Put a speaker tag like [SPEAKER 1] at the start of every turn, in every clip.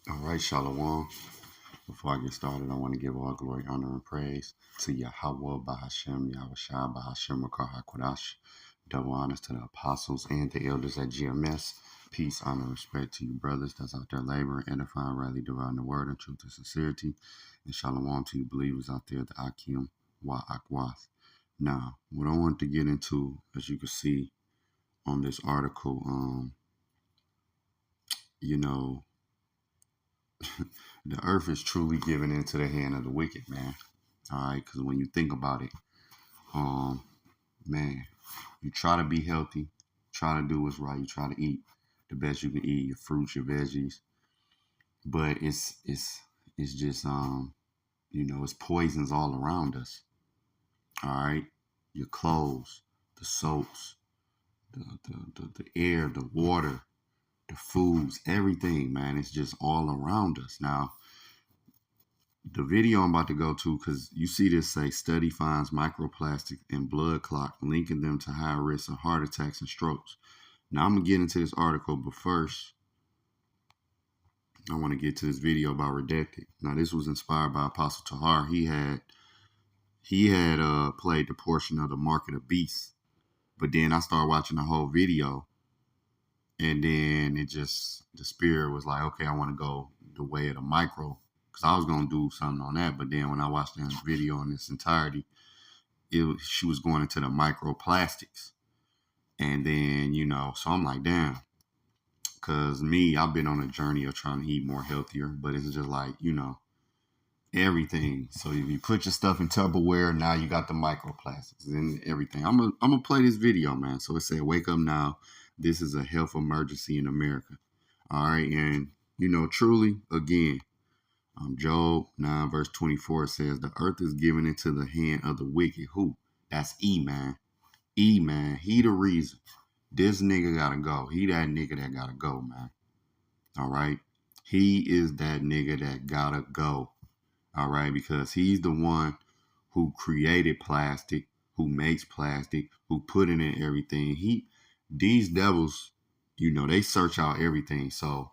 [SPEAKER 1] All right, Shalom. Before I get started, I want to give all glory, honor, and praise to Yahweh, Bahashem, Yahushua, Bahashem, Rakah HaKodash. Double honors to the apostles and the elders at GMS. Peace, honor, and respect to you, brothers that's out there laboring, edifying, rightly dividing the word in truth and sincerity. And Shalom to you, believers out there, the Akim, Wa Akwath. Now, what I want to get into, as you can see on this article, you know, the earth is truly given into the hand of the wicked, man. All right, because when you think about it, um, man, you try to be healthy, try to do what's right, you try to eat the best you can eat, your fruits, your veggies, but it's just it's poisons all around us. All right, your clothes, the soaps, the air, the water, the foods, everything, man. It's just all around us now. The video I'm about to go to, because you see this say study finds microplastic in blood clot, linking them to high risk of heart attacks and strokes. Now I'm gonna get into this article, but first I want to get to this video about Redacted. Now this was inspired by Apostle Tahar. He had played the portion of the Market of Beasts, but then I started watching the whole video, and then the spirit was like, okay, I want to go the way of the micro, because I was gonna do something on that, but then when I watched the video in its entirety, she was going into the microplastics, and then so I'm like, damn, because me, I've been on a journey of trying to eat more healthier, but it's just like everything. So if you put your stuff in Tupperware, now you got the microplastics and everything. I'm gonna play this video, man. So it said, "Wake up now! This is a health emergency in America." All right, and truly, again, Job 9 verse 24 says, "The earth is given into the hand of the wicked." Who? That's E man. E man. He the reason. This nigga gotta go. He that nigga that gotta go, man. All right. He is that nigga that gotta go. All right, because he's the one who created plastic, who makes plastic, who put it in everything. These devils, they search out everything. So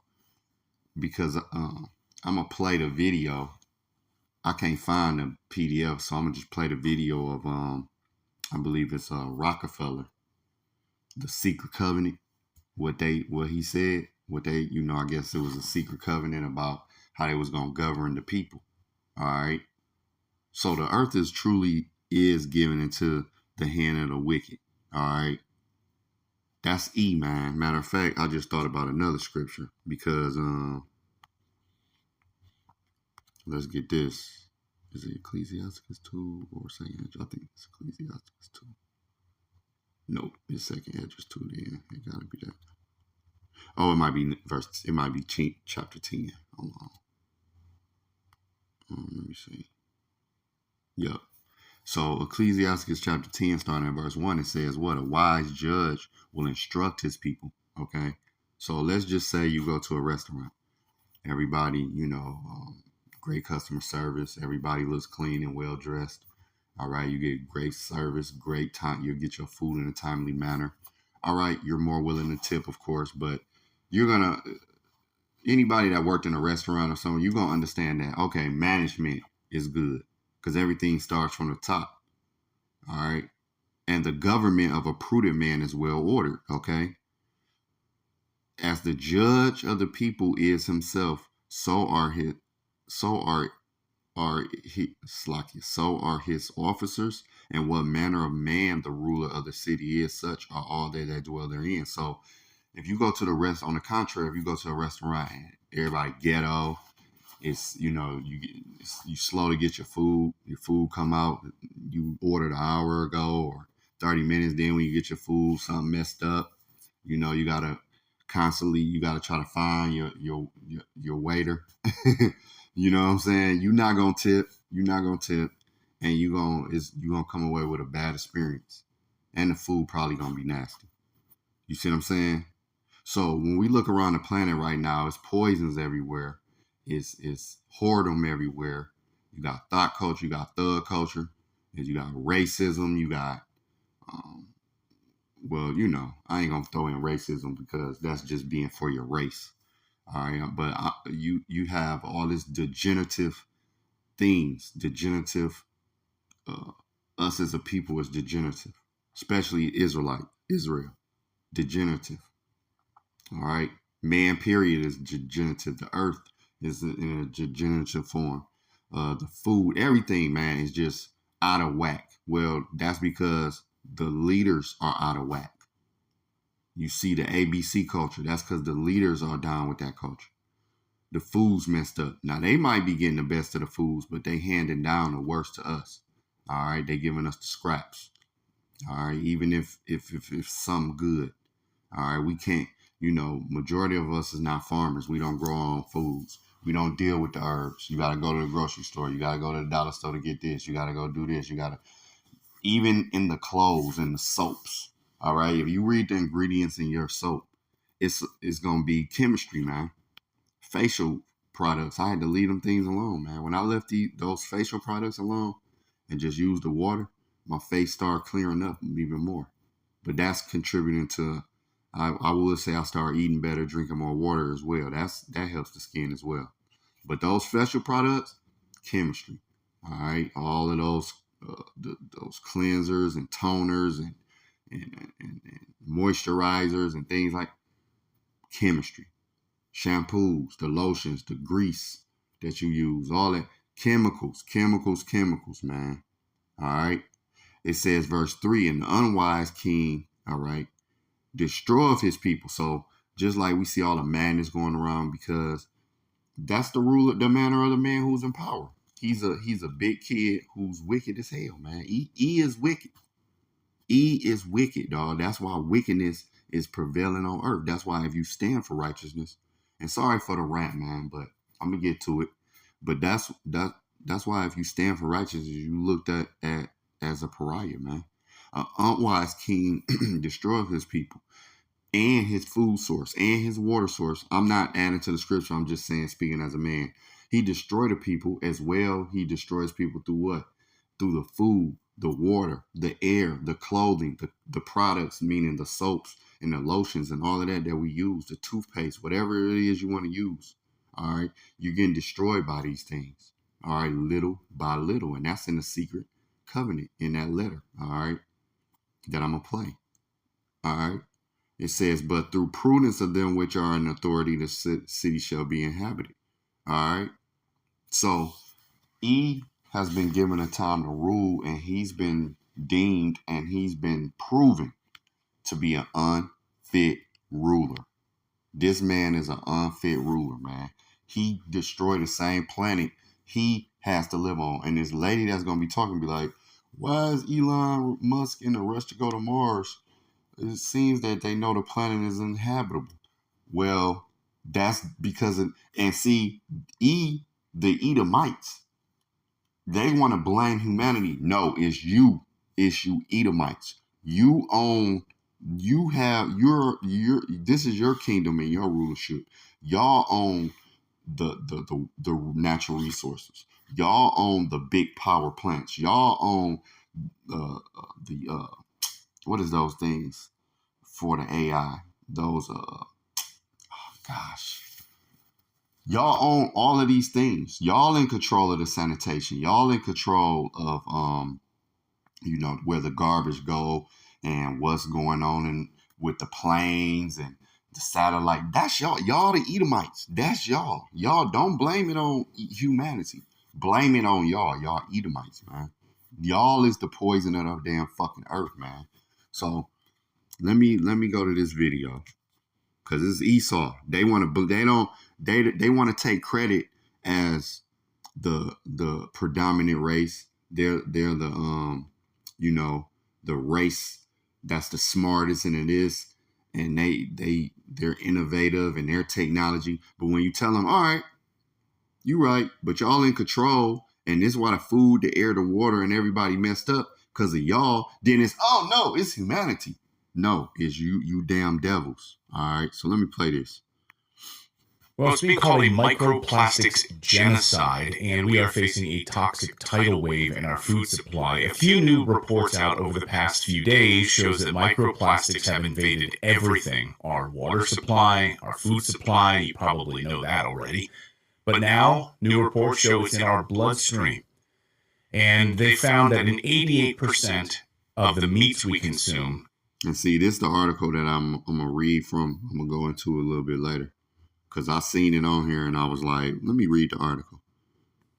[SPEAKER 1] because I'm gonna play the video, I can't find the PDF, so I'm gonna just play the video of I believe it's Rockefeller, the secret covenant. What he said, I guess it was a secret covenant about how they was gonna govern the people. All right. So the earth is given into the hand of the wicked. All right. That's E, man. Matter of fact, I just thought about another scripture because let's get this. Is it Ecclesiastes 2 or St. Andrew? I think it's Ecclesiastes 2. Nope, it's Second Andrews 2 then. It gotta be that. Oh, it might be chapter 10. Hold on. Let me see. Yep. So Ecclesiastes chapter 10, starting at verse 1, it says, "What a wise judge will instruct his people." Okay. So let's just say you go to a restaurant. Everybody, great customer service. Everybody looks clean and well dressed. All right. You get great service, great time. You'll get your food in a timely manner. All right. You're more willing to tip, of course, but anybody that worked in a restaurant or something, you're going to understand that, okay, management is good because everything starts from the top. All right. And the government of a prudent man is well ordered. Okay. As the judge of the people is himself, so are his officers, and what manner of man the ruler of the city is, such are all they that dwell therein. So if you go to on the contrary, if you go to a restaurant and everybody ghetto, it's you slow to get your food come out, you ordered an hour ago or 30 minutes, then when you get your food something messed up, you gotta try to find your waiter. You know what I'm saying? You're not gonna tip, and you gonna come away with a bad experience, and the food probably gonna be nasty. You see what I'm saying? So when we look around the planet right now, it's poisons everywhere. It's whoredom everywhere. You got thought culture, you got thug culture, and you got racism. You got, I ain't gonna throw in racism because that's just being for your race. All right, but you have all this degenerative things, degenerative. Uh, us as a people is degenerative, especially Israel, degenerative. All right, man, period, is degenerative. The earth is in a degenerative form. The food, everything, man, is just out of whack. Well, that's because the leaders are out of whack. You see the ABC culture. That's because the leaders are down with that culture. The food's messed up. Now they might be getting the best of the foods, but they handing down the worst to us. All right, they giving us the scraps. All right, even if some good. All right, we can't. Majority of us is not farmers. We don't grow our own foods. We don't deal with the herbs. You got to go to the grocery store. You got to go to the dollar store to get this. You got to go do this. You got to, even in the clothes and the soaps. All right, if you read the ingredients in your soap, it's gonna be chemistry, man. Facial products. I had to leave them things alone, man. When I left those facial products alone and just used the water, my face started clearing up even more. But that's contributing to. I will say I started eating better, drinking more water as well. That helps the skin as well. But those facial products, chemistry. All right, all of those cleansers and toners and moisturizers and things like chemistry, shampoos, the lotions, the grease that you use, all that chemicals, man. All right. It says verse 3, and the unwise king, all right, destroyeth his people. So just like we see all the madness going around, because that's the manner of the man who's in power. He's a big kid who's wicked as hell, man. He is wicked. He is wicked, dog. That's why wickedness is prevailing on earth. That's why if you stand for righteousness, and sorry for the rant, man, but I'm gonna get to it. But that's why if you stand for righteousness, you looked at as a pariah, man. An unwise king destroys his people and his food source and his water source. I'm not adding to the scripture. I'm just saying, speaking as a man, he destroyed the people as well. He destroys people through what? Through the food, the water, the air, the clothing, the products, meaning the soaps and the lotions and all of that we use, the toothpaste, whatever it is you want to use. All right. You're getting destroyed by these things. All right. Little by little. And that's in the secret covenant in that letter. All right. That I'm going to play. All right. It says, but through prudence of them which are in authority, the city shall be inhabited. All right. So he has been given a time to rule, and he's been deemed and he's been proven to be an unfit ruler. This man is an unfit ruler, man. He destroyed the same planet he has to live on. And this lady that's going to be talking be like, why is Elon Musk in a rush to go to Mars? It seems that they know the planet is uninhabitable. Well, that's because and see, the Edomites, they want to blame humanity. No, it's you Edomites. You have this is your kingdom and your rulership. Y'all own the natural resources. Y'all own the big power plants. Y'all own the what is those things for the AI? Those gosh. Y'all own all of these things. Y'all in control of the sanitation. Y'all in control of where the garbage go and what's going on with the planes and the satellite. That's y'all. Y'all the Edomites. That's y'all. Y'all don't blame it on humanity. Blame it on y'all. Y'all Edomites, man. Y'all is the poison of the damn fucking earth, man. So let me go to this video. Because it's Esau. They want to take credit as the predominant race. They're the the race that's the smartest and it is, and they're innovative in their technology. But when you tell them, all right, you right, but y'all in control, and this is why the food, the air, the water, and everybody messed up because of y'all, then it's, oh no, it's humanity. No, it's you damn devils. All right, so let me play this.
[SPEAKER 2] Well, it's being called a microplastics genocide, and we are facing a toxic tidal wave in our food supply. A few new reports out over the past few days shows that microplastics have invaded everything. Our water supply, our food supply, you probably know that already. But now, new reports show it's in our bloodstream. And they found that in 88% of the meats we consume.
[SPEAKER 1] And see, this is the article that I'm going to read from. I'm going to go into a little bit later. Because I seen it on here and I was like, let me read the article.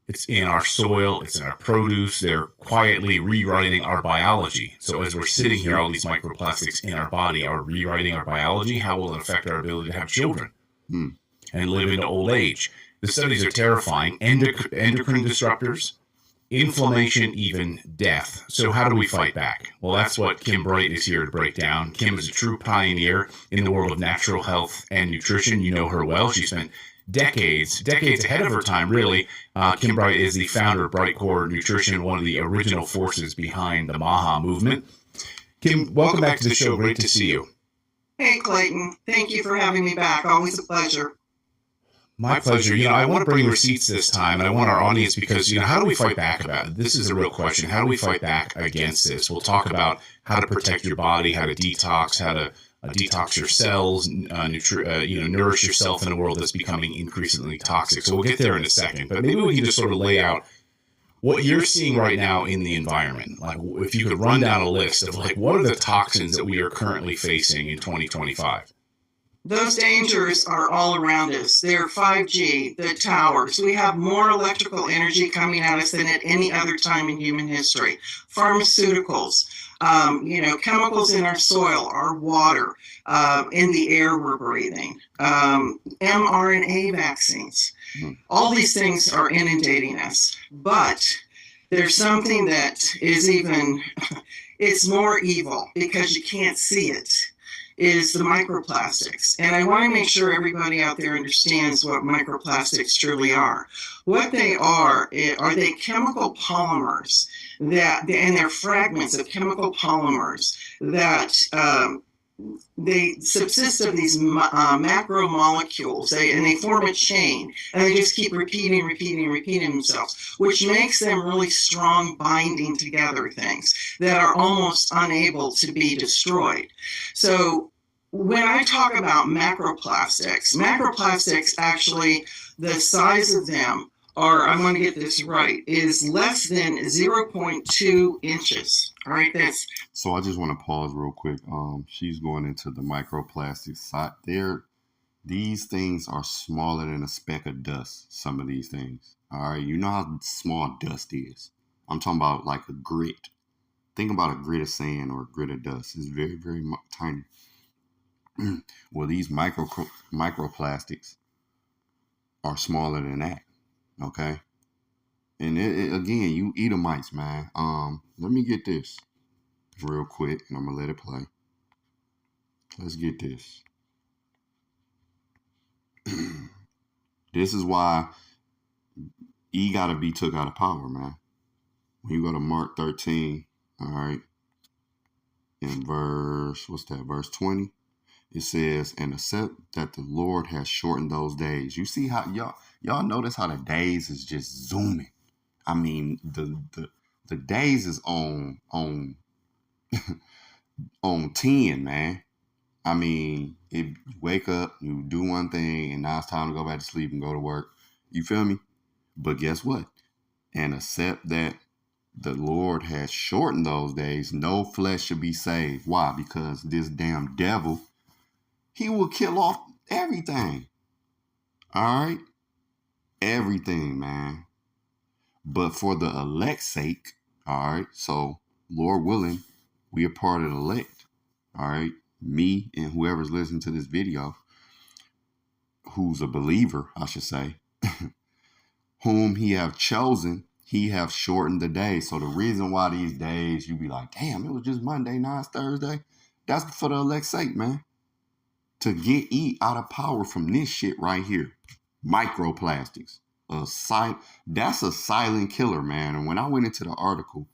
[SPEAKER 2] It's in our soil. It's in our produce. They're quietly rewriting our biology. So as we're sitting here, all these microplastics in our body are rewriting our biology. How will it affect our ability to have children and live into old age? The studies are terrifying. Endocrine disruptors, inflammation, even death. So how do we fight back? Well, that's what Kim Bright is here to break down. Kim is a true pioneer in the world of natural health and nutrition. You know her well. She spent decades ahead of her time, really. Kim Bright is the founder of Bright Core Nutrition, one of the original forces behind the MAHA movement. Kim, welcome back to the show. Great to see you.
[SPEAKER 3] Hey, Clayton. Thank you for having me back. Always a pleasure.
[SPEAKER 2] My pleasure. I want to bring receipts this time, and I want our audience because, how do we fight back about it? This is a real question. How do we fight back against this? We'll talk about how to protect your body, how to detox, how to detox your cells, nourish yourself in a world that's becoming increasingly toxic. So we'll get there in a second, but maybe we can just sort of lay out what you're seeing right now in the environment. Like, if you could run down a list of what are the toxins that we are currently facing in 2025?
[SPEAKER 3] Those dangers are all around us. They're 5G, the towers. We have more electrical energy coming at us than at any other time in human history. Pharmaceuticals, chemicals in our soil, our water, in the air we're breathing, mRNA vaccines. All these things are inundating us. But there's something that is it's more evil because you can't see it. Is the microplastics. And I want to make sure everybody out there understands what microplastics truly are. What they are they chemical polymers and they're fragments of chemical polymers that they subsist of these macromolecules, and they form a chain, and they just keep repeating themselves, which makes them really strong binding together things that are almost unable to be destroyed. So when I talk about macroplastics actually, the size of them are, I want to get this right, is less than 0.2 inches. All right, that's.
[SPEAKER 1] So I just want to pause real quick. She's going into the microplastics side. These things are smaller than a speck of dust. Some of these things. All right, you know how small dust is. I'm talking about like a grit. Think about a grit of sand or a grit of dust. It's very, very tiny. Well, these microplastics are smaller than that. Okay. And again, you Edomites, man. Let me get this real quick, and I'm gonna let it play. Let's get this. This is why E gotta be took out of power, man. When you go to Mark 13, all right, in verse 20, it says, and accept that the Lord has shortened those days. You see how y'all notice how the days is just zooming. I mean, the days is on 10, man. I mean, if you wake up, you do one thing, and now it's time to go back to sleep and go to work. You feel me? But guess what? And accept that the Lord has shortened those days. No flesh should be saved. Why? Because this damn devil, he will kill off everything. All right? Everything, man. But for the elect's sake, all right? So, Lord willing, we are part of the elect. All right? Me and whoever's listening to this video, who's a believer, I should say, whom he have chosen, he have shortened the day. So the reason why these days you be like, damn, it was just Monday, now it's Thursday. That's for the elect's sake, man. To get E out of power from this shit right here. Microplastics. That's a silent killer, man. And when I went into the article,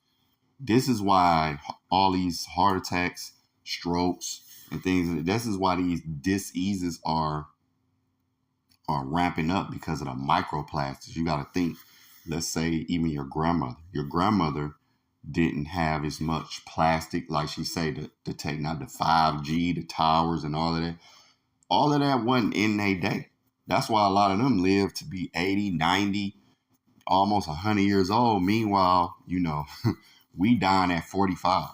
[SPEAKER 1] this is why all these heart attacks, strokes, and things, this is why these diseases are are ramping up because of the microplastics. You got to think, let's say even your grandmother didn't have as much plastic, like she say, to take not the 5G, the towers and all of that. All of that wasn't in their day. That's why a lot of them live to be 80, 90, almost 100 years old. Meanwhile, we dying at 45.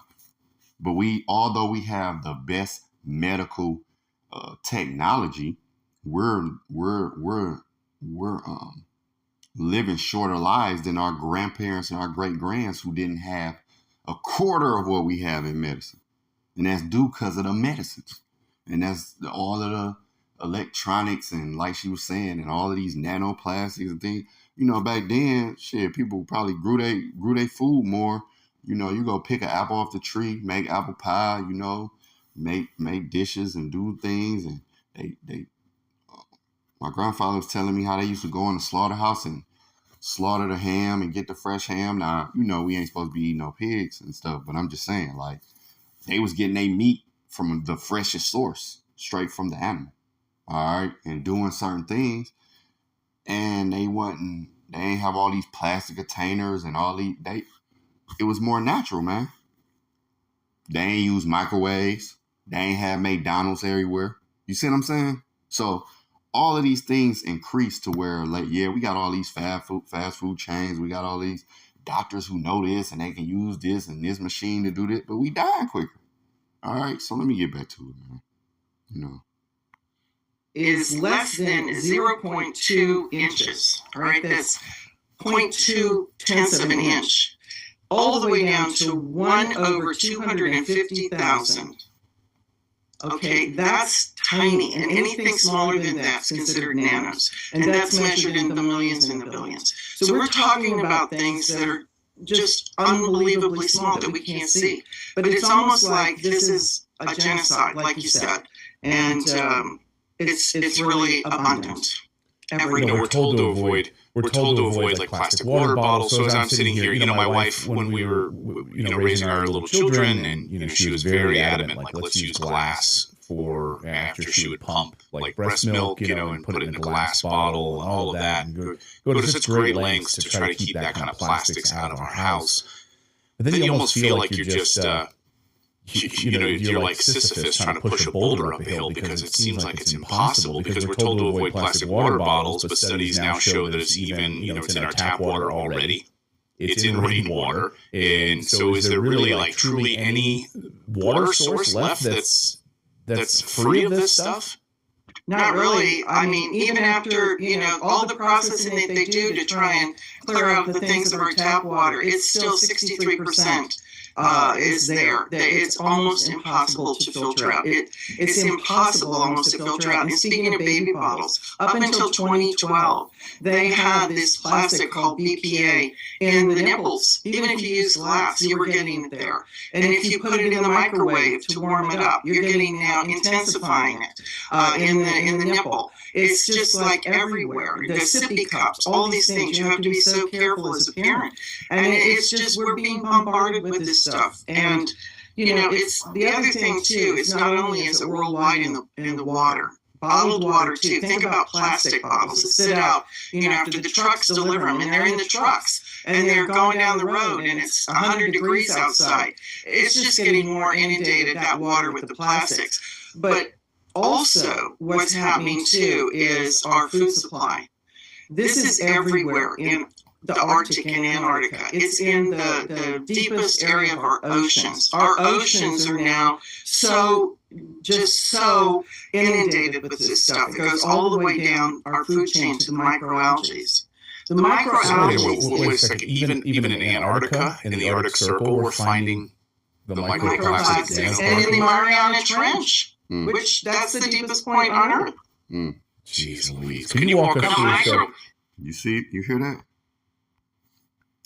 [SPEAKER 1] But although we have the best medical technology, we're living shorter lives than our grandparents and our great grands who didn't have a quarter of what we have in medicine. And that's due because of the medicines. And that's all of the electronics and, like she was saying, and all of these nanoplastics and things. Back then, people probably grew their food more. You go pick an apple off the tree, make apple pie, make dishes and do things. And my grandfather was telling me how they used to go in the slaughterhouse and slaughter the ham and get the fresh ham. Now, we ain't supposed to be eating no pigs and stuff, but I'm just saying, like, they was getting their meat from the freshest source, straight from the animal. All right. And doing certain things. And they ain't have all these plastic containers and all these, it was more natural, man. They ain't use microwaves. They ain't have McDonald's everywhere. You see what I'm saying? So all of these things increase to where, like, we got all these fast food chains. We got all these doctors who know this and they can use this and this machine to do this, but we dying quicker. All right, so let me get back to it, man.
[SPEAKER 3] Is less than 0.2 inches. All right, that's 0.2 tenths of an inch, all the way down to 1 over 250,000. Okay, that's tiny, and anything smaller than that's considered nanos, and that's measured in the millions and the billions. So we're talking about things that are just unbelievably small that we can't see. But it's almost like this is a genocide, like you said, and it's really abundant.
[SPEAKER 2] We're told to avoid like plastic water bottles. So as I'm sitting here, my wife, when we were, raising our little children, and she was very adamant, like, let's use glass for after she would pump like breast milk, and put it in a glass bottle and all of that, and go to such great lengths to try to keep that kind of plastics out of our house. But then you almost feel like you're just, you're like Sisyphus trying to push a boulder up a hill, because it seems like it's impossible, because we're told to avoid plastic water bottles, but studies now show that it's even, it's in our tap water already. It's in rainwater. And so is there really, like, truly any water source left that's free of this stuff?
[SPEAKER 3] Not really. I mean, even after, all the processing that they do to try and clear out the things of our tap water, it's still 63% is there. It's almost impossible to filter out. It's impossible almost to filter out. And speaking of baby bottles, up until 2012, they had this plastic called BPA in the nipples. Even if you use glass, you were getting it there. And if you put it in the microwave to warm it up, you're getting now intensifying it in the nipple. It's just like everywhere. The sippy cups, all these things. You have to be so careful as a parent. And it's just, we're being bombarded with this stuff. And, it's the other thing too, is not only is it worldwide in the water, bottled water too. Think about plastic bottles that sit out, after the trucks deliver them, and they're in the trucks, and they're going down the road, and it's 100 degrees outside. It's just getting more inundated, that water, with the plastics. But also, what's happening too is our food supply. This is everywhere in the Arctic and Antarctica. It's in the deepest area of our oceans. Our oceans are now so inundated with this stuff. It goes all the way down our food chain to the microalgae. The microalgae.
[SPEAKER 2] Wait a second. Even in Antarctica, in the Arctic Circle, we're finding the microplastics.
[SPEAKER 3] And in the Mariana Trench. Which that's the deepest point on Earth.
[SPEAKER 2] Jeez Louise. Can you walk us through?
[SPEAKER 1] You hear that?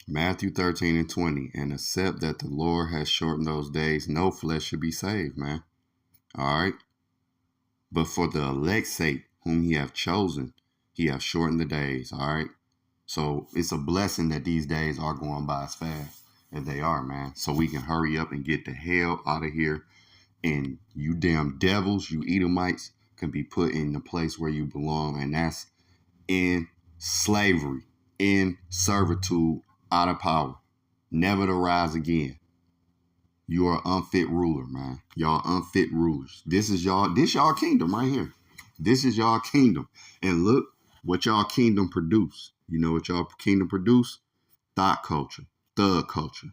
[SPEAKER 1] Matthew 13:20. And except that the Lord has shortened those days, no flesh should be saved, man. All right. But for the elect's sake, whom he hath chosen, he hath shortened the days. All right. So it's a blessing that these days are going by as fast as they are, man. So we can hurry up and get the hell out of here. And you damn devils, you Edomites, can be put in the place where you belong. And that's in slavery, in servitude, out of power, never to rise again. You are unfit ruler, man. Y'all unfit rulers. This y'all kingdom right here. This is y'all kingdom. And look what y'all kingdom produce. You know what y'all kingdom produce? Thought culture, thug culture,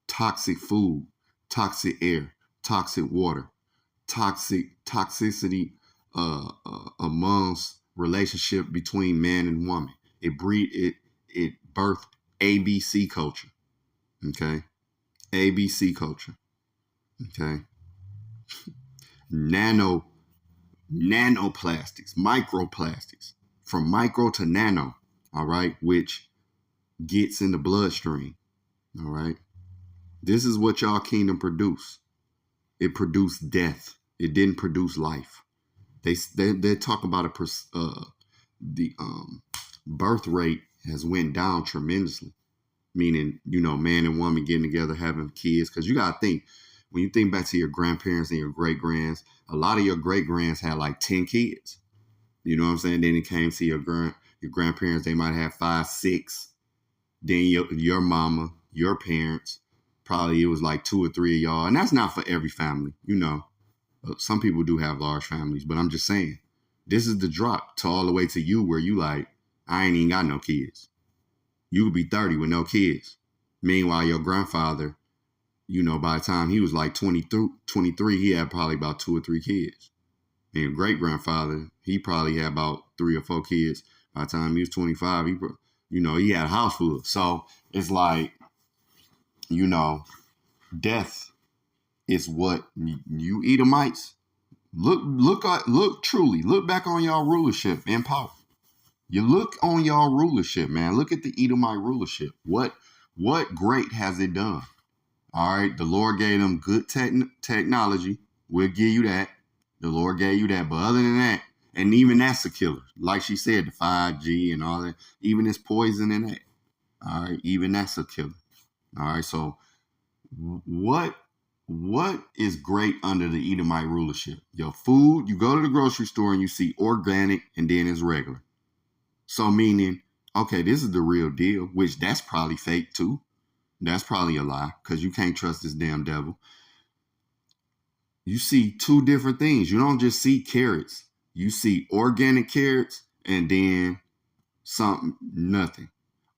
[SPEAKER 1] toxic food, toxic air, toxic water, toxicity amongst relationship between man and woman. It birthed ABC culture. Okay. ABC culture. Okay. Nanoplastics, microplastics, from micro to nano, all right, which gets in the bloodstream. All right. This is what y'all kingdom produced. It produced death. It didn't produce life. They talk about the birth rate has went down tremendously, meaning, you know, man and woman getting together, having kids. Because you got to think, when you think back to your grandparents and your great-grands, a lot of your great-grands had like 10 kids. You know what I'm saying? Then it came to your grandparents, they might have 5, 6. Then your mama, your parents, probably it was like 2 or 3 of y'all. And that's not for every family, you know. Some people do have large families, but I'm just saying, this is the drop to all the way to you where you like, I ain't even got no kids. You could be 30 with no kids. Meanwhile, your grandfather, you know, by the time he was like 23, he had probably about 2 or 3 kids. And your great-grandfather, he probably had about 3 or 4 kids. By the time he was 25, he had a house full. So it's like, you know, death is what you Edomites, look back on y'all rulership and power. You look on y'all rulership, man. Look at the Edomite rulership. What great has it done? All right, the Lord gave them good technology. We'll give you that. The Lord gave you that. But other than that, and even that's a killer. Like she said, the 5G and all that, even it's poison in that. All right, even that's a killer. All right, so what is great under the Edomite rulership? Your food, you go to the grocery store and you see organic and then it's regular. So meaning, okay, this is the real deal, which that's probably fake too. That's probably a lie because you can't trust this damn devil. You see 2 different things. You don't just see carrots. You see organic carrots and then nothing.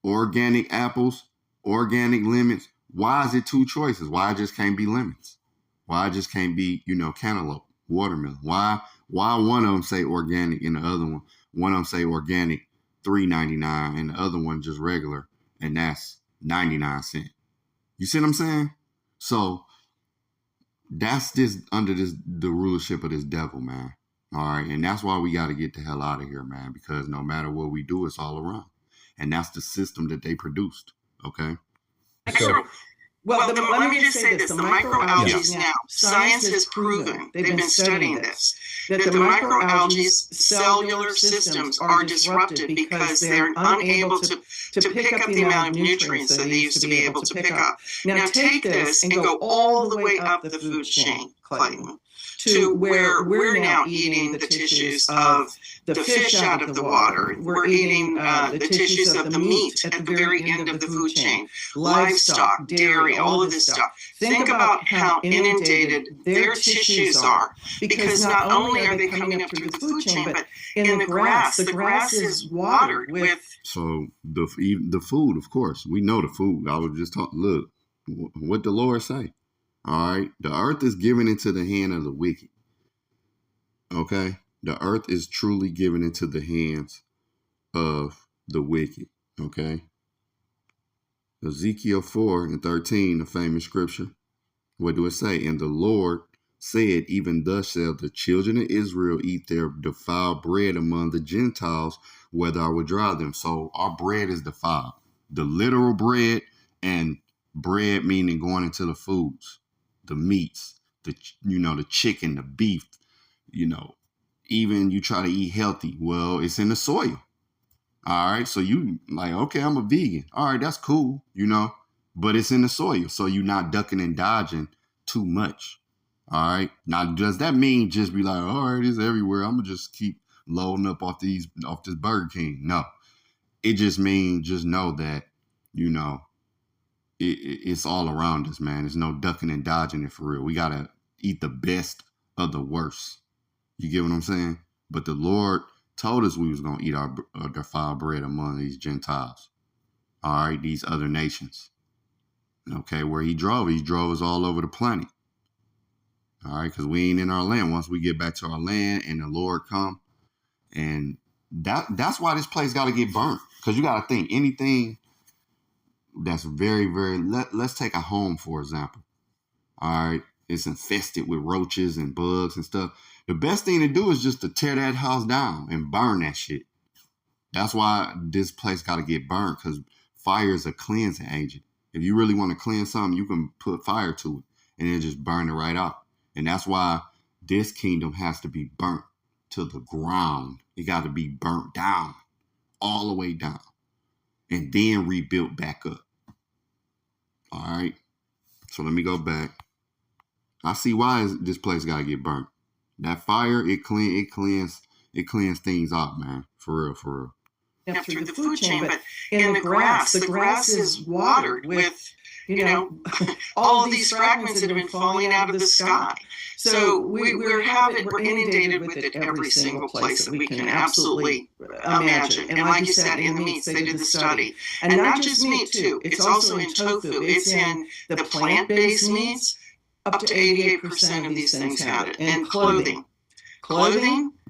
[SPEAKER 1] Organic apples, organic lemons. Why is it 2 choices? Why it just can't be lemons? Why it just can't be, cantaloupe, watermelon? Why one of them say organic and the other one of them say organic $3.99 and the other one just regular and that's 99 cents. You see what I'm saying? So that's under the rulership of this devil, man. All right. And that's why we got to get the hell out of here, man, because no matter what we do, it's all around. And that's the system that they produced. Okay.
[SPEAKER 2] So,
[SPEAKER 3] let me just say this. The microalgae now, science has proven, they've been studying this, that the microalgae's cellular systems are disrupted because they're unable to pick up the amount of nutrients that they used to be able to pick up. Now take this and go all the way up the food chain, Clayton, to where we're now eating the tissues of the fish out of the water. We're eating the tissues of the meat at the very end of the food chain, livestock, dairy, all of this stuff. Think about how inundated their tissues are, because not only are they coming up through the food chain, but in the grass is watered with.
[SPEAKER 1] So the food, of course, we know the food. I was just talking. Look, what the Lord say. All right, the earth is given into the hand of the wicked. Okay, the earth is truly given into the hands of the wicked. Okay, Ezekiel 4:13, a famous scripture. What do it say? And the Lord said, even thus shall the children of Israel eat their defiled bread among the Gentiles, whether I would drive them. So our bread is defiled. The literal bread, and bread meaning going into the foods, the meats, the chicken, the beef, even you try to eat healthy. Well, it's in the soil. All right. So you like, okay, I'm a vegan. All right. That's cool. But it's in the soil. So you're not ducking and dodging too much. All right. Now, does that mean just be like, all right, it's everywhere, I'm going to just keep loading up off this Burger King. No, it just means just know that, you know, it's all around us, man. There's no ducking and dodging it for real. We got to eat the best of the worst. You get what I'm saying? But the Lord told us we was going to eat our defiled bread among these Gentiles. All right, these other nations. Okay, where he drove us all over the planet. All right, because we ain't in our land. Once we get back to our land and the Lord come, and that's why this place got to get burnt. Because you got to think, anything that's very, very, let's take a home, for example. All right, it's infested with roaches and bugs and stuff. The best thing to do is just to tear that house down and burn that shit. That's why this place got to get burned, because fire is a cleansing agent. If you really want to cleanse something, you can put fire to it and then just burn it right out. And that's why this kingdom has to be burnt to the ground. It got to be burnt down, all the way down, and then rebuilt back up. All right. So let me go back. I see why this place got to get burnt. That fire, it cleans things out, man. For real, for real.
[SPEAKER 3] Through the food chain, but in the grass is watered with, you know, all of these fragments that have been falling out of the sky. So we're inundated with it every single place that we can absolutely imagine. And like you said, in the meats, they did the study. And not just meat, too. It's also in tofu. It's in the plant-based meats. Up to 88% of these things had it. And clothing,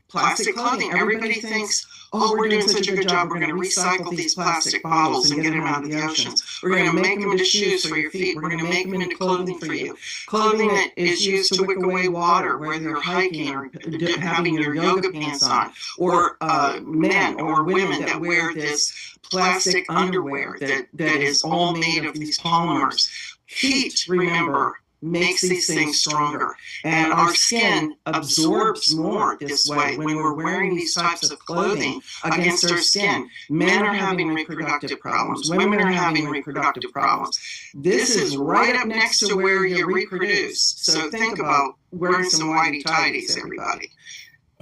[SPEAKER 3] plastic clothing. Everybody thinks, oh, we're doing such a good job. We're going to recycle these plastic bottles and get them out of the oceans. We're going to make them into shoes for your feet. We're going to make them into clothing for you. Clothing that is used to wick away water, whether you're hiking or having your yoga pants on, or men or women that wear this plastic underwear that is all made of these polymers. Heat, remember, makes these things stronger, and our skin absorbs more this way when we're wearing these types of clothing against our skin. Men are having reproductive problems. Women are having reproductive problems. This is right up next to where you reproduce. So think about wearing some whitey tighties, everybody.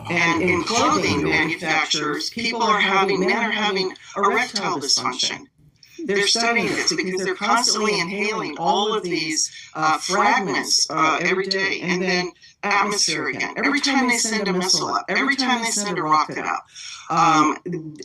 [SPEAKER 3] And in clothing manufacturers, men are having erectile dysfunction. They're studying this because they're constantly inhaling all of these fragments every day, and then atmosphere again. Every time they send a missile up, every time they send a rocket up,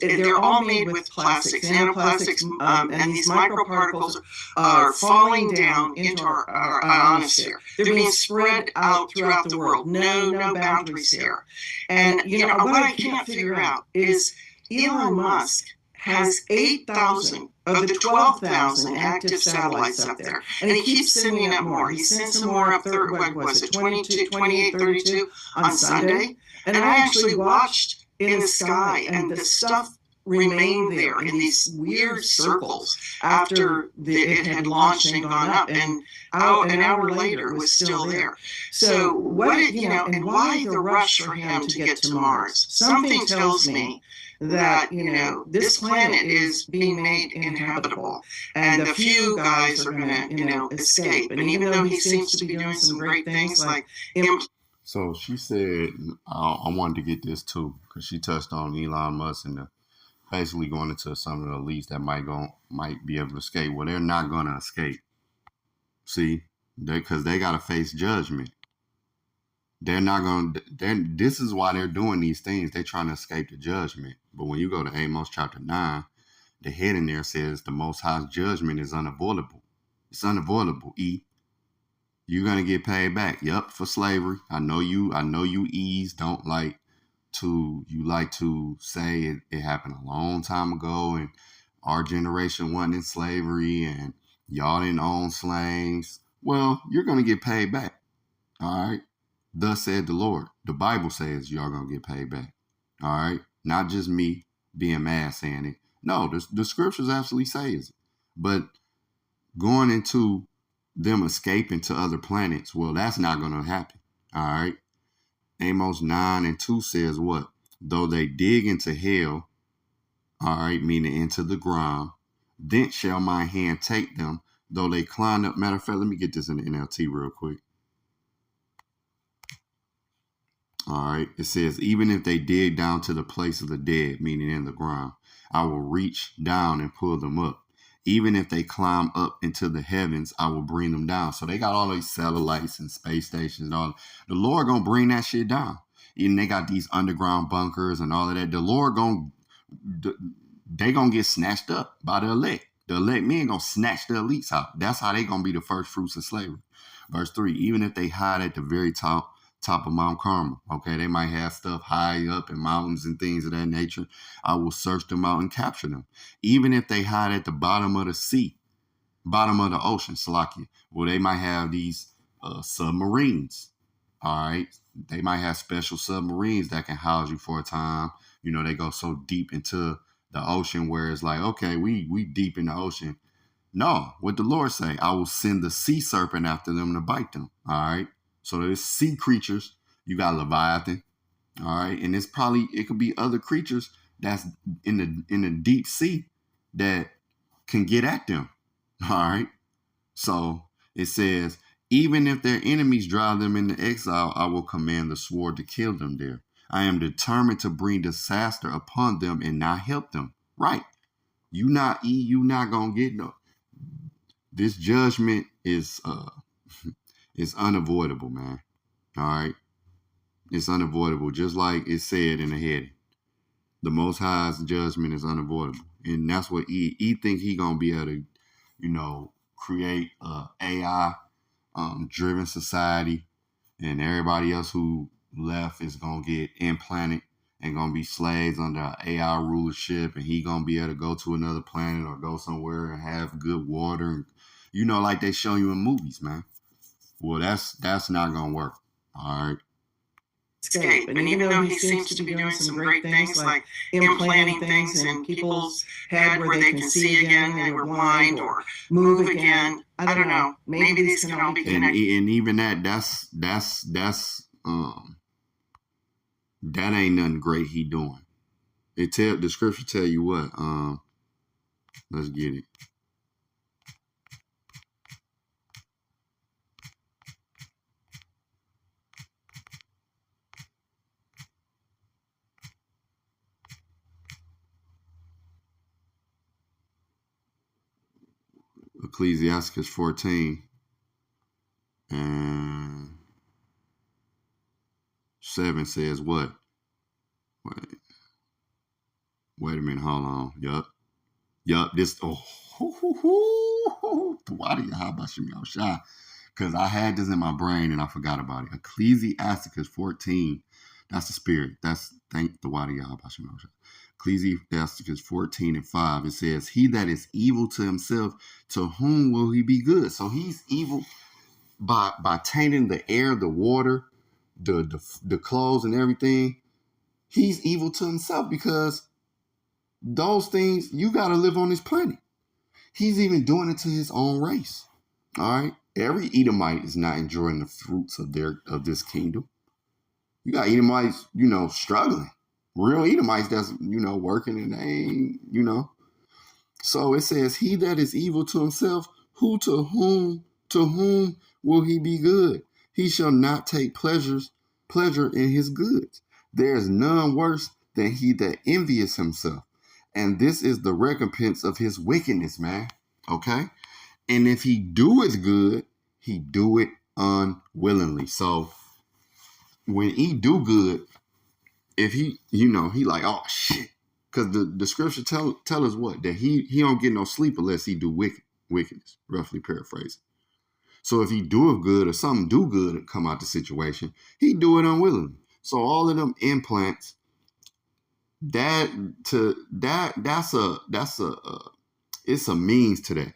[SPEAKER 3] they're all made with plastics, nanoplastics, and these microparticles are falling down into our ionosphere. They're being spread out throughout the world. No boundaries here. And you know what I can't figure out is Elon Musk has 8,000 of the 12,000 active satellites up there. And he keeps sending up more. He sent some more up there, what was it, 22, 28, 32 on Sunday? And I actually watched in the sky, and the stuff remained there in these weird circles after it had launched and gone up. And an hour later, it was still there. So and why the rush for him to get to Mars? Something tells me that, this planet is being made inhabitable, and the few guys are going to, escape. And even though he seems to be doing some great things like
[SPEAKER 1] So she said, I wanted to get this too, because she touched on Elon Musk and basically going into some of the elites that might be able to escape. Well, they're not going to escape. See, because they got to face judgment. They're not going to, this is why they're doing these things. They're trying to escape the judgment. But when you go to Amos chapter 9, the head in there says the Most High's judgment is unavoidable. It's unavoidable, You're going to get paid back. Yep, for slavery. I know you E's don't like to say it happened a long time ago and our generation wasn't in slavery and y'all didn't own slaves. Well, you're going to get paid back. All right. Thus said the Lord. The Bible says y'all going to get paid back. All right. Not just me being mad saying it. No, the scriptures actually says it. But going into them escaping to other planets, well, that's not going to happen. All right. Amos 9:2 says what? Though they dig into hell, all right, meaning into the ground, thence shall my hand take them. Though they climb up. Matter of fact, let me get this in the NLT real quick. All right. It says, even if they dig down to the place of the dead, meaning in the ground, I will reach down and pull them up. Even if they climb up into the heavens, I will bring them down. So they got all these satellites and space stations and all. The Lord gonna bring that shit down. And they got these underground bunkers and all of that. The Lord they gonna get snatched up by the elect. The elect men gonna snatch the elites out. That's how they gonna be the first fruits of slavery. Verse 3, even if they hide at the very top of Mount Carmel. Okay, they might have stuff high up in mountains and things of that nature. I will search them out and capture them. Even if they hide at the bottom of the sea, bottom of the ocean, Salakia, well, they might have these submarines. All right, they might have special submarines that can house you for a time. You know, they go so deep into the ocean where it's like, okay, we deep in the ocean. No, what the Lord say, I will send the sea serpent after them to bite them. All right. So there's sea creatures. You got Leviathan. All right. And it could be other creatures that's in the deep sea that can get at them. All right. So it says, even if their enemies drive them into exile, I will command the sword to kill them there. I am determined to bring disaster upon them and not help them. Right. You not gonna get no. This judgment is unavoidable, man. All right. It's unavoidable. Just like it said in the heading. The Most High's judgment is unavoidable. And that's what he think he gonna be able to, create a AI driven society, and everybody else who left is gonna get implanted and gonna be slaves under AI rulership, and he gonna be able to go to another planet or go somewhere and have good water, and like they show you in movies, man. Well, that's not gonna work. All right.
[SPEAKER 3] Escape. And even though he seems to be doing some great things like implanting things in people's head where they can see again, they were blind, or move again, I don't know. Maybe these can all be connected.
[SPEAKER 1] And even that's that ain't nothing great he doing. The scripture tell you what. Let's get it. Ecclesiasticus 14 and 7 says what? Wait a minute, hold on. Yup. This because I had this in my brain and I forgot about it. Ecclesiasticus 14. That's the spirit. That's thank the Wadi Yahabashim. Ecclesiasticus 14 and 5. It says, he that is evil to himself, to whom will he be good? So he's evil by tainting the air, the water, the clothes and everything. He's evil to himself because those things, you got to live on this planet. He's even doing it to his own race. All right. Every Edomite is not enjoying the fruits of this kingdom. You got Edomites, struggling. Real Edomites that's, working and they ain't, So it says, he that is evil to himself, to whom will he be good? He shall not take pleasure in his goods. There is none worse than he that envious himself. And this is the recompense of his wickedness, man. Okay? And if he doeth good, he do it unwillingly. So when he do good, if he, he like, oh shit. Because the scripture tell us what? That he don't get no sleep unless he do wickedness, roughly paraphrasing. So if he doeth good or something do good come out the situation, he do it unwillingly. So all of them implants, it's a means to that.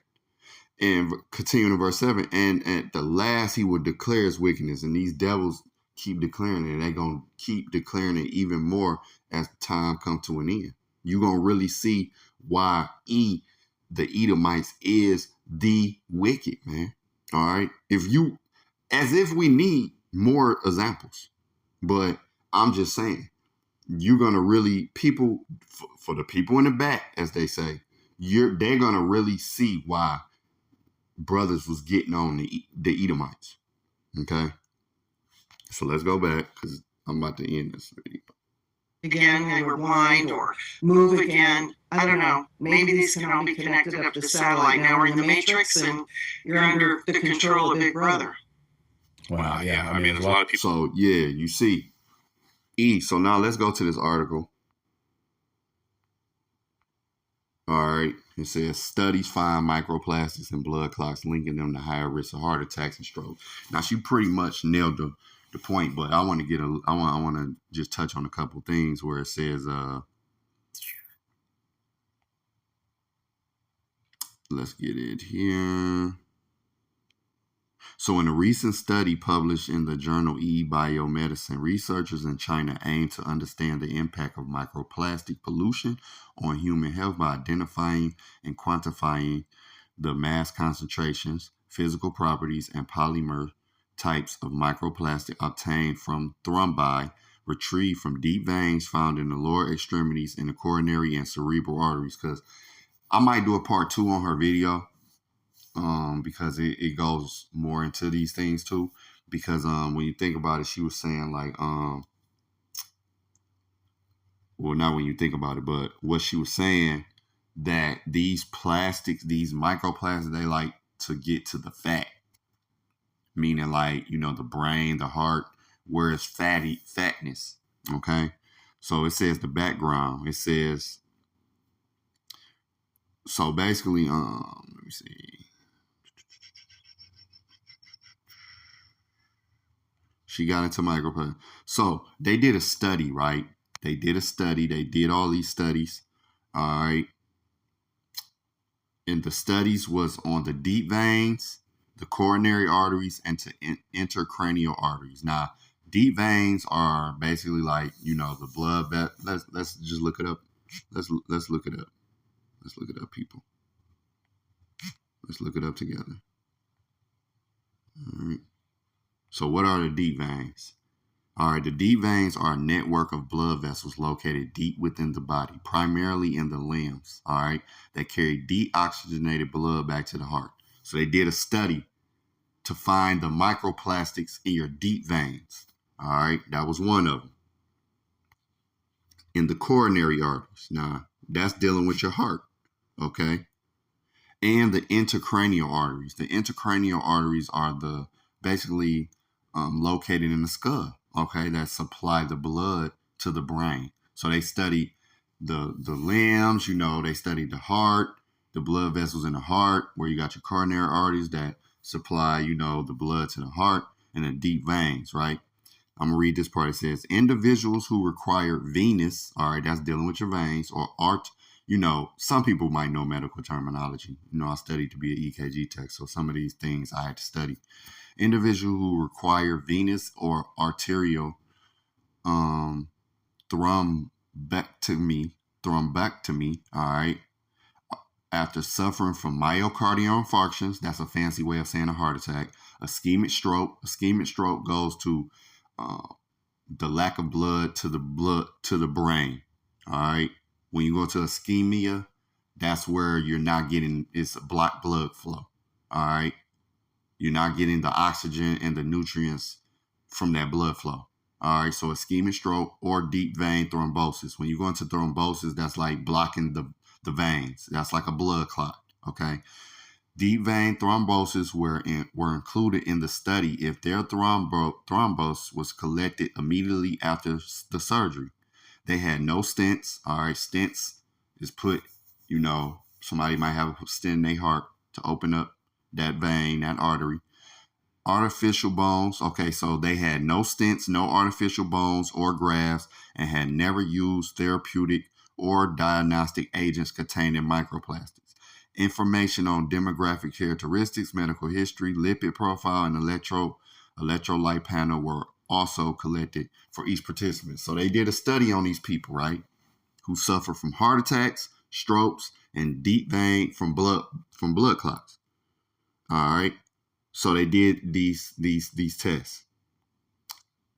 [SPEAKER 1] And continuing in verse 7, and at the last he would declare his wickedness, and these devils keep declaring it, and they're going to keep declaring it even more as time comes to an end. You're going to really see why the Edomites is the wicked, man. All right. As if we need more examples, but I'm just saying, you're going to really, for the people in the back, as they say, they're going to really see why brothers was getting on the Edomites. Okay. So let's go back because I'm about to end this video.
[SPEAKER 3] Again and rewind or move again. I don't know. Maybe these can all be connected up to satellite. Now we're in the matrix and you're under the control of Big Brother.
[SPEAKER 2] Wow, yeah. I mean, there's a lot of people.
[SPEAKER 1] So, yeah, you see. So now let's go to this article. All right. It says studies find microplastics in blood clots linking them to higher risk of heart attacks and stroke. Now she pretty much nailed the point, but I want to just touch on a couple things where it says let's get it here. So in a recent study published in the journal eBiomedicine, researchers in China aim to understand the impact of microplastic pollution on human health by identifying and quantifying the mass concentrations, physical properties, and polymer types of microplastic obtained from thrombi retrieved from deep veins found in the lower extremities in the coronary and cerebral arteries. Because I might do a part 2 on her video. Because it goes more into these things too. Because when you think about it, she was saying like well, not when you think about it, but what she was saying, that these plastics, these microplastics, they like to get to the fat, meaning like, you know, the brain, the heart, where it's fatness. Okay, so it says the background. It says, so basically, let me see. She got into microplastic. So they did a study, right? They did a study. They did all these studies. All right. And the studies was on the deep veins, the coronary arteries, and to intercranial arteries. Now, deep veins are basically like, you know, the blood. Let's just look it up. Let's look it up. Let's look it up, people. Let's look it up together. All right. So what are the deep veins? All right, the deep veins are a network of blood vessels located deep within the body, primarily in the limbs, all right, that carry deoxygenated blood back to the heart. So they did a study to find the microplastics in your deep veins, all right? That was one of them. In the coronary arteries. Now, that's dealing with your heart, okay? And the intercranial arteries. The intercranial arteries are basically located in the skull, okay, that supply the blood to the brain. So they study the limbs, you know, they study the heart, the blood vessels in the heart, where you got your coronary arteries that supply, you know, the blood to the heart, and the deep veins, right? I'm gonna read this part. It says, individuals who require venous, all right, that's dealing with your veins, or you know, some people might know medical terminology. You know, I studied to be an EKG tech, so some of these things I had to study. Individuals who require venous or arterial thrombectomy, all right, after suffering from myocardial infarctions, that's a fancy way of saying a heart attack, ischemic stroke. Ischemic stroke goes to the lack of blood to the brain, all right. When you go to ischemia, that's where you're not getting, it's a blocked blood flow, all right. You're not getting the oxygen and the nutrients from that blood flow. All right, so ischemic stroke or deep vein thrombosis. When you go into thrombosis, that's like blocking the veins. That's like a blood clot, okay? Deep vein thrombosis were included in the study if their thrombus was collected immediately after the surgery. They had no stents. All right, stents is put, you know, somebody might have a stent in their heart to open up that vein, that artery. Artificial bones. Okay, so they had no stents, no artificial bones or grafts, and had never used therapeutic or diagnostic agents containing microplastics. Information on demographic characteristics, medical history, lipid profile, and electrolyte panel were also collected for each participant. So they did a study on these people, right, who suffer from heart attacks, strokes, and deep vein from blood clots. All right. So they did these tests.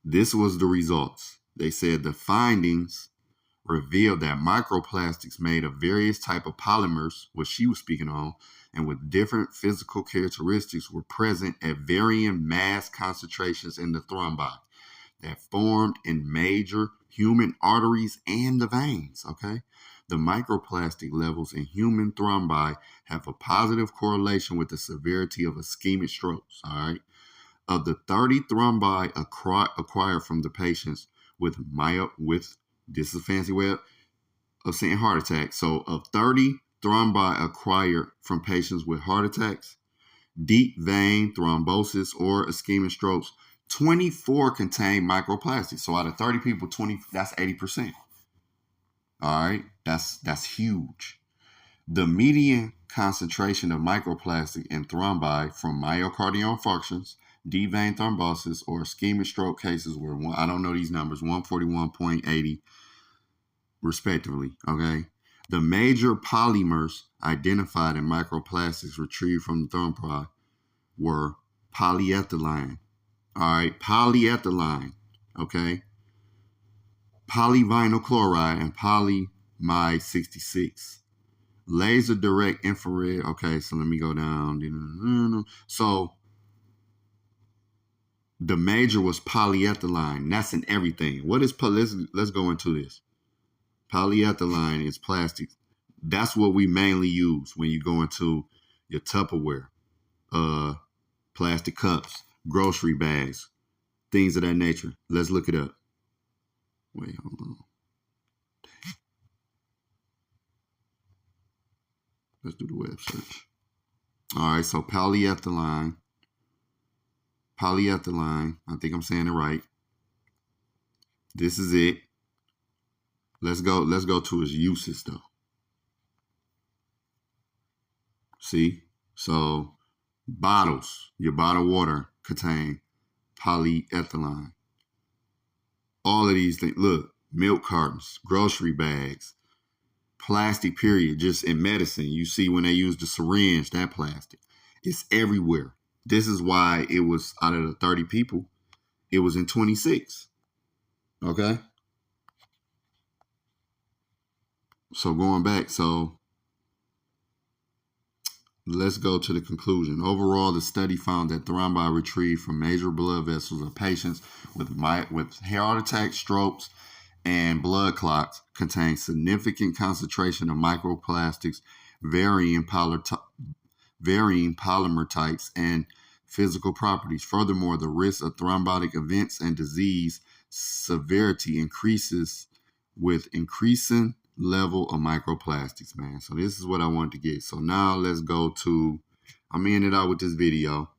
[SPEAKER 1] This was the results. They said the findings revealed that microplastics made of various type of polymers, what she was speaking on, and with different physical characteristics were present at varying mass concentrations in the thrombi. that formed in major human arteries and the veins, okay? The microplastic levels in human thrombi have a positive correlation with the severity of ischemic strokes, all right? Of the 30 thrombi acquired from the patients with this is a fancy way of saying heart attack. So of 30 thrombi acquired from patients with heart attacks, deep vein thrombosis, or ischemic strokes, 24 contain microplastics. So out of 30 people, 20, that's 80%. All right, that's huge. The median concentration of microplastic in thrombi from myocardial infarctions, deep vein thrombosis, or ischemic stroke cases were, I don't know these numbers, 141.80 respectively, okay? The major polymers identified in microplastics retrieved from the thrombi were polyethylene, all right? Polyethylene, okay? Polyvinyl chloride and polyamide 66. Laser direct infrared. Okay, so let me go down. So the major was polyethylene. That's in everything. What is let's go into this. Polyethylene is plastic. That's what we mainly use when you go into your Tupperware, plastic cups, grocery bags, things of that nature. Let's look it up. Wait, hold on. Let's do the web search. All right, so polyethylene. I think I'm saying it right. This is it. Let's go to its uses though. See? So bottles, your bottled water contain polyethylene. All of these things, look, milk cartons, grocery bags, plastic period, just in medicine. You see when they use the syringe, that plastic. It's everywhere. This is why it was, out of the 30 people, it was in 26. Okay? So going back, so let's go to the conclusion. Overall, the study found that thrombi retrieved from major blood vessels of patients with heart attack, strokes, and blood clots contain significant concentration of microplastics, varying polymer types and physical properties. Furthermore, the risk of thrombotic events and disease severity increases with increasing level of microplastics, man. So this is what I wanted to get. So now let's go to, I'm ending it out with this video.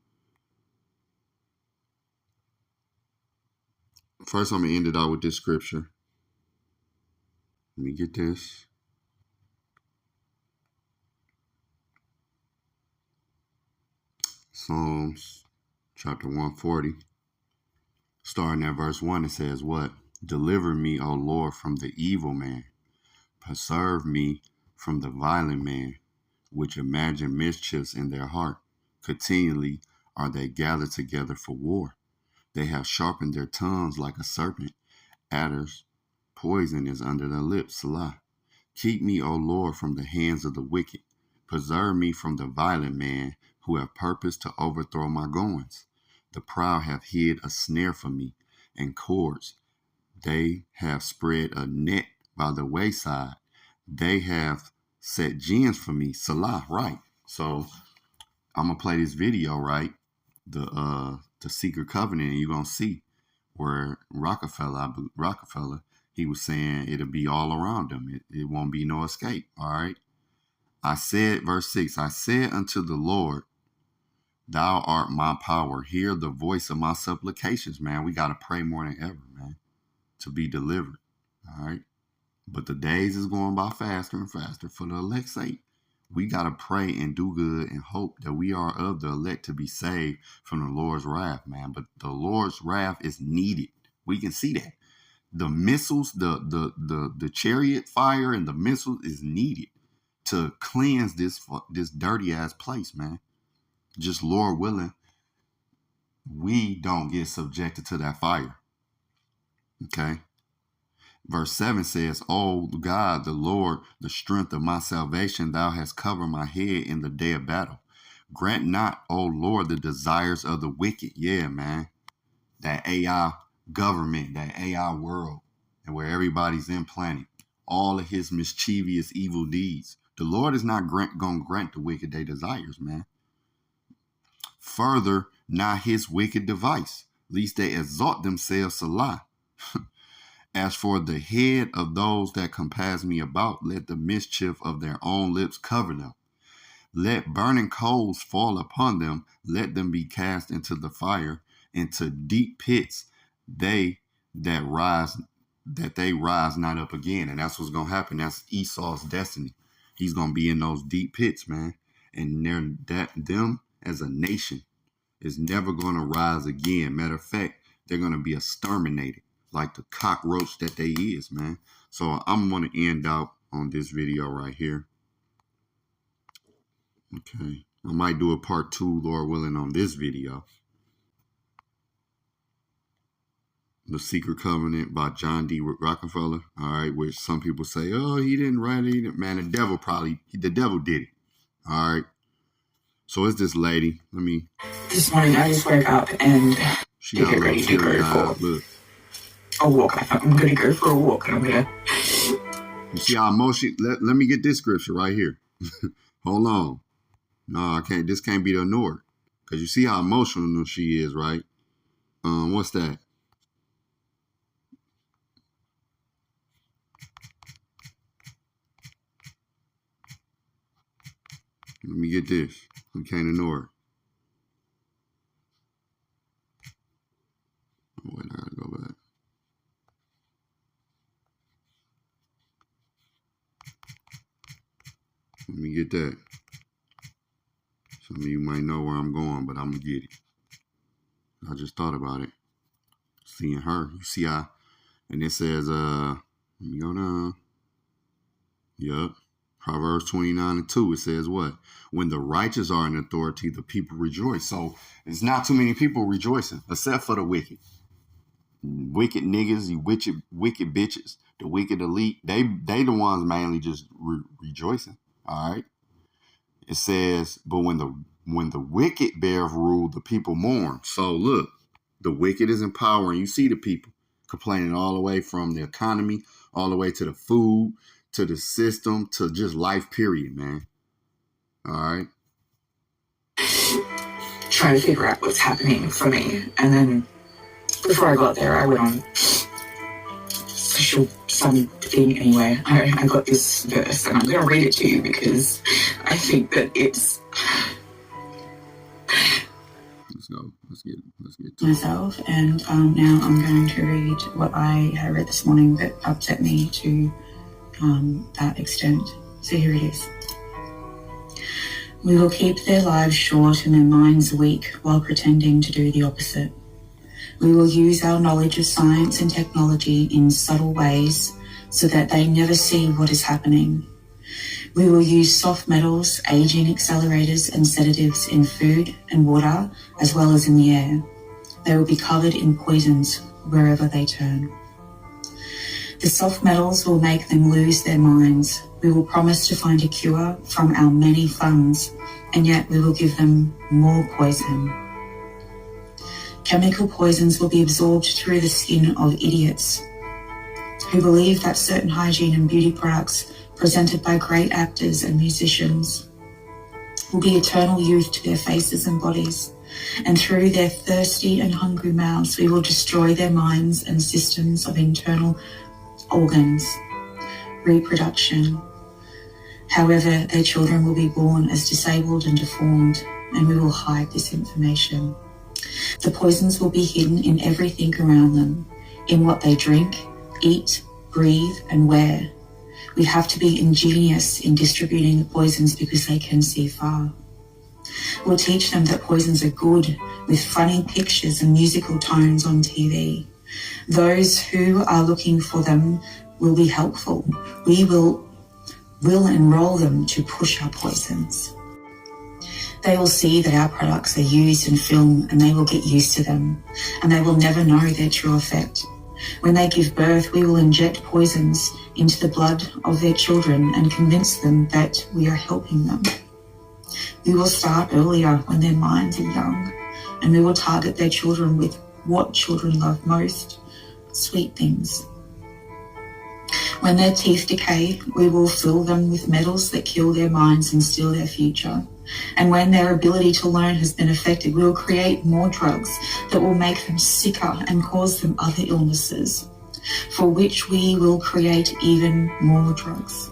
[SPEAKER 1] First, I'm going to end it out with this scripture. Let me get this. Psalms chapter 140. Starting at verse 1, it says what? Deliver me, O Lord, from the evil man. Preserve me from the violent man, which imagine mischiefs in their heart. Continually are they gathered together for war. They have sharpened their tongues like a serpent. Adders, poison is under their lips. Selah. Keep me, O Lord, from the hands of the wicked. Preserve me from the violent man who have purposed to overthrow my goings. The proud have hid a snare for me, and cords. They have spread a net by the wayside. They have set gins for me. Salah, right? So I'm gonna play this video, right? The Secret Covenant, and you're gonna see where Rockefeller, he was saying it'll be all around them. It won't be no escape. All right. I said, verse 6, I said unto the Lord, thou art my power. Hear the voice of my supplications, man. We got to pray more than ever, man, to be delivered. All right. But the days is going by faster and faster for the elect's sake. We got to pray and do good and hope that we are of the elect to be saved from the Lord's wrath, man. But the Lord's wrath is needed. We can see that. The missiles, the chariot fire and the missiles is needed to cleanse this dirty ass place, man. Just Lord willing, we don't get subjected to that fire. Okay. Verse 7 says, O God, the Lord, the strength of my salvation, thou hast covered my head in the day of battle. Grant not, O Lord, the desires of the wicked. Yeah, man. That AI government, that AI world, and where everybody's implanted, all of his mischievous evil deeds. The Lord is not going to grant the wicked their desires, man. Further, not his wicked device, lest they exalt themselves to lie. As for the head of those that compass me about, let the mischief of their own lips cover them. Let burning coals fall upon them. Let them be cast into the fire, into deep pits. They rise not up again. And that's what's gonna happen. That's Esau's destiny. He's gonna be in those deep pits, man. And them as a nation is never gonna rise again. Matter of fact, they're gonna be exterminated like the cockroach that they is, man. So I'm gonna end out on this video right here. Okay, I might do a part 2, Lord willing, on this video. The Secret Covenant by John D. Rockefeller. All right, which some people say, oh, he didn't write it. Man, the devil did it. All right. So it's this lady.
[SPEAKER 4] This morning I just woke up and
[SPEAKER 1] she got
[SPEAKER 4] get ready to go for
[SPEAKER 1] look.
[SPEAKER 4] a walk. I'm going to go for a walk and I'm going to...
[SPEAKER 1] You see how emotional? Let me get this scripture right here. Hold on. No, I can't. This can't be ignored. Because you see how emotional she is, right? What's that? Let me get this. I can't ignore it. Oh, wait, I gotta go back. Let me get that. Some of you might know where I'm going, but I'm gonna get it. I just thought about it. Seeing her. You see how, and it says, let me go down. Yup. Proverbs 29:2, it says what? When the righteous are in authority, the people rejoice. So it's not too many people rejoicing, except for the wicked. Wicked niggas, you wicked bitches, the wicked elite, they the ones mainly just rejoicing. All right. It says, but when the wicked bear rule, the people mourn. So look, the wicked is in power, and you see the people complaining all the way from the economy, all the way to the food, to the system, to just life, period, man. All right.
[SPEAKER 4] Trying to figure out what's happening for me. And then before I got there, I went on something anyway. I got this verse and I'm going to read it to you because I think that it's...
[SPEAKER 1] Let's go. Let's get to
[SPEAKER 4] myself. And now I'm going to read what I had read this morning that upset me to that extent. So here it is. We will keep their lives short and their minds weak while pretending to do the opposite. We will use our knowledge of science and technology in subtle ways so that they never see what is happening. We will use soft metals, aging accelerators and sedatives in food and water as well as in the air. They will be covered in poisons wherever they turn. The soft metals will make them lose their minds. We will promise to find a cure from our many funds, and yet we will give them more poison. Chemical poisons will be absorbed through the skin of idiots who believe that certain hygiene and beauty products presented by great actors and musicians will be eternal youth to their faces and bodies, and through their thirsty and hungry mouths we will destroy their minds and systems of internal organs, reproduction. However, their children will be born as disabled and deformed, and we will hide this information. The poisons will be hidden in everything around them, in what they drink, eat, breathe, and wear. We have to be ingenious in distributing the poisons because they can see far. We'll teach them that poisons are good, with funny pictures and musical tones on TV. Those who are looking for them will be helpful. We will enroll them to push our poisons. They will see that our products are used in film and they will get used to them, and they will never know their true effect. When they give birth, we will inject poisons into the blood of their children and convince them that we are helping them. We will start earlier when their minds are young, and we will target their children with what children love most: sweet things. When their teeth decay, we will fill them with metals that kill their minds and steal their future. And when their ability to learn has been affected, we will create more drugs that will make them sicker and cause them other illnesses, for which we will create even more drugs.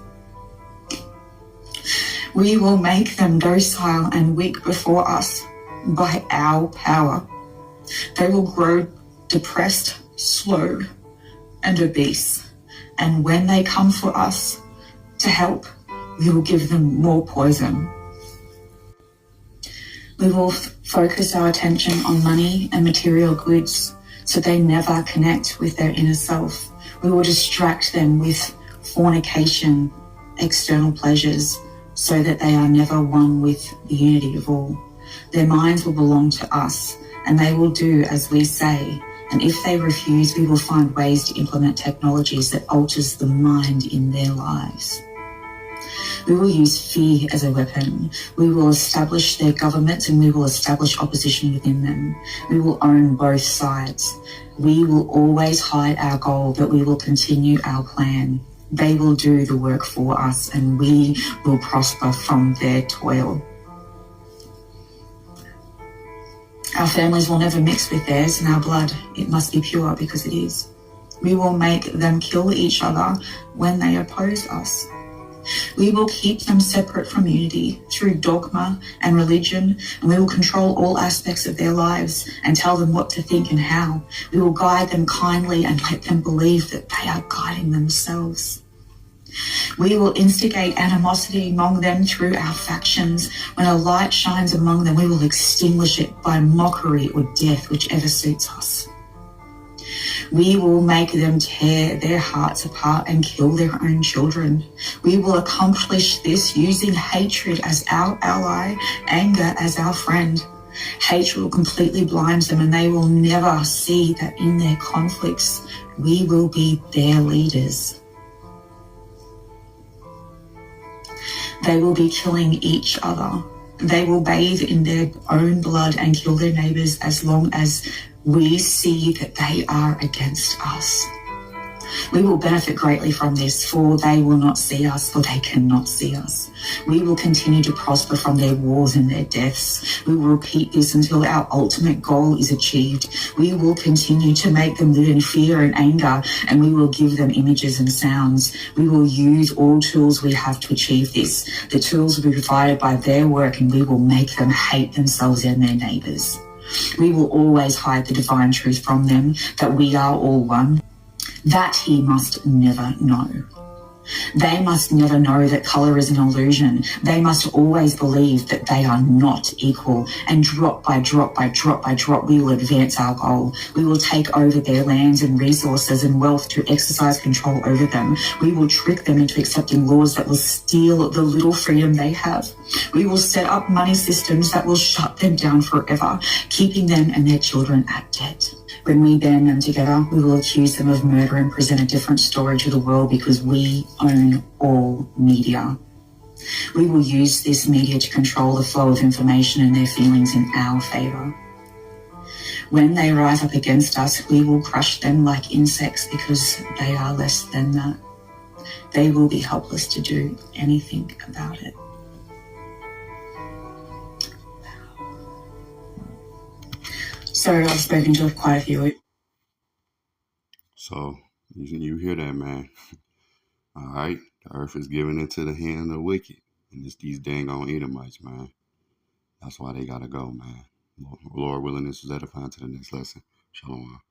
[SPEAKER 4] We will make them docile and weak before us by our power. They will grow depressed, slow, and obese. And when they come for us to help, we will give them more poison. We will focus our attention on money and material goods so they never connect with their inner self. We will distract them with fornication, external pleasures, so that they are never one with the unity of all. Their minds will belong to us, and they will do as we say. And if they refuse, we will find ways to implement technologies that alters the mind in their lives. We will use fear as a weapon. We will establish their governments, and we will establish opposition within them. We will own both sides. We will always hide our goal, but we will continue our plan. They will do the work for us, and we will prosper from their toil. Our families will never mix with theirs, and our blood, it must be pure because it is. We will make them kill each other when they oppose us. We will keep them separate from unity through dogma and religion, and we will control all aspects of their lives and tell them what to think and how. We will guide them kindly and let them believe that they are guiding themselves. We will instigate animosity among them through our factions. When a light shines among them, we will extinguish it by mockery or death, whichever suits us. We will make them tear their hearts apart and kill their own children. We will accomplish this using hatred as our ally, anger as our friend. Hatred will completely blind them, and they will never see that in their conflicts, we will be their leaders. They will be killing each other. They will bathe in their own blood and kill their neighbors as long as we see that they are against us. We will benefit greatly from this, for they will not see us, for they cannot see us. We will continue to prosper from their wars and their deaths. We will repeat this until our ultimate goal is achieved. We will continue to make them live in fear and anger, and we will give them images and sounds. We will use all tools we have to achieve this. The tools will be provided by their work, and we will make them hate themselves and their neighbors. We will always hide the divine truth from them, that we are all one. That he must never know. They must never know that color is an illusion. They must always believe that they are not equal. And drop by drop by drop by drop, we will advance our goal. We will take over their lands and resources and wealth to exercise control over them. We will trick them into accepting laws that will steal the little freedom they have. We will set up money systems that will shut them down forever, keeping them and their children at debt. When we band them together, we will accuse them of murder and present a different story to the world because we own all media. We will use this media to control the flow of information and their feelings in our favor. When they rise up against us, we will crush them like insects because they are less than that. They will be helpless to do anything about it. So I've spoken to quite a few.
[SPEAKER 1] So you hear that, man? All right, the earth is given into the hand of the wicked, and it's these dang on Edomites, man. That's why they gotta go, man. Lord willing, this is edifying to the next lesson. Shalom.